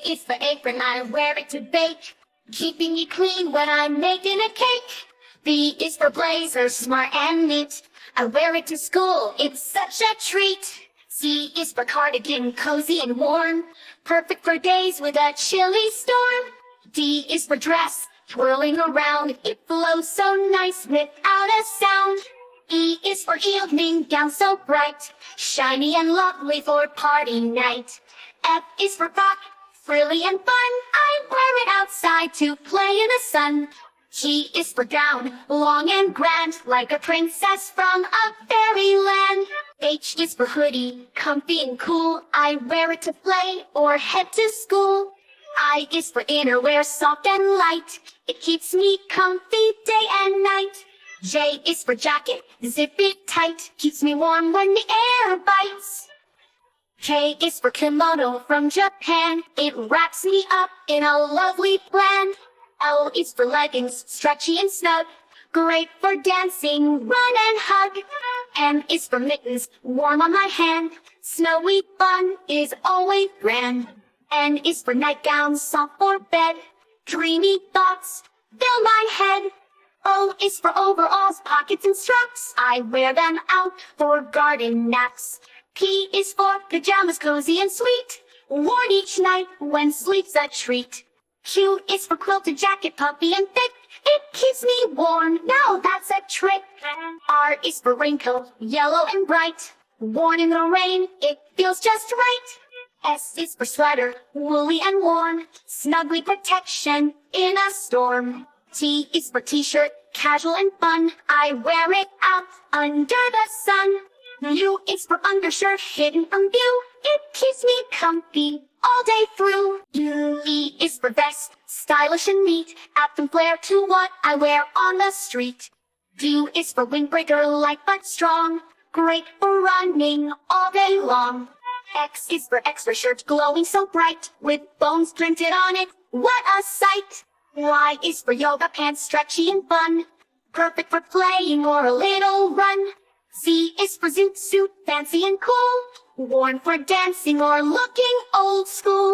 is for apron, I wear it to bake, keeping it clean when I'm making a cake. B is for blazer, smart and neat, I wear it to school, it's such a treat. C is for cardigan, cozy and warm, perfect for days with a chilly storm. D is for dress, twirling around, it flows so nice without a sound. E is for evening gown, so bright, shiny and lovely for party night. F is for frock, frilly and fun, I wear it outside to play in the sun. G is for gown, long and grand, like a princess from a fairyland. H is for hoodie, comfy and cool, I wear it to play or head to school. I is for innerwear, soft and light, it keeps me comfy day and night. J is for jacket, zip it tight, keeps me warm when the air bites. K is for kimono from Japan, it wraps me up in a lovely blend. L is for leggings, stretchy and snug, great for dancing, run and hug. M is for mittens, warm on my hand, snowy fun is always grand. N is for nightgowns, soft for bed, dreamy thoughts fill my head. O is for overalls, pockets and straps, I wear them out for garden naps. P is for pajamas, cozy and sweet, worn each night when sleep's a treat. Q is for quilted jacket, puffy and thick, it keeps me warm, now that's a trick. R is for raincoat, yellow and bright, worn in the rain, it feels just right. S is for sweater, woolly and warm, snuggly protection in a storm. T is for t-shirt, casual and fun, I wear it out under the sun. U is for undershirt, hidden from view, it keeps me comfy all day through. V is for vest, stylish and neat, apt and flare to what I wear on the street. U is for windbreaker, light but strong, great for running all day long. X is for extra shirt, glowing so bright, with bones printed on it, what a sight. Y is for yoga pants, stretchy and fun, perfect for playing or a little run. Z is for zoot suit, fancy and cool, worn for dancing or looking old school.